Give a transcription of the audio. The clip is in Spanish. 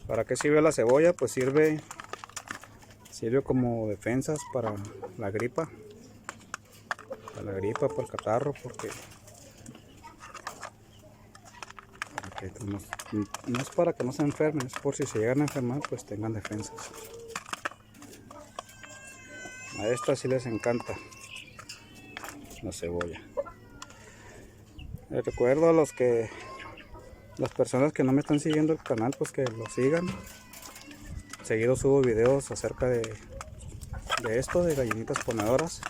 ¿Para qué sirve la cebolla? Pues sirve como defensas para la gripa. Para la gripa, para el catarro, porque no es para que no se enfermen, es por si se llegan a enfermar, pues tengan defensas. A estas sí les encanta la cebolla. Les recuerdo a las personas que no me están siguiendo el canal, pues que lo sigan. Seguido subo videos acerca de esto, de gallinitas ponedoras.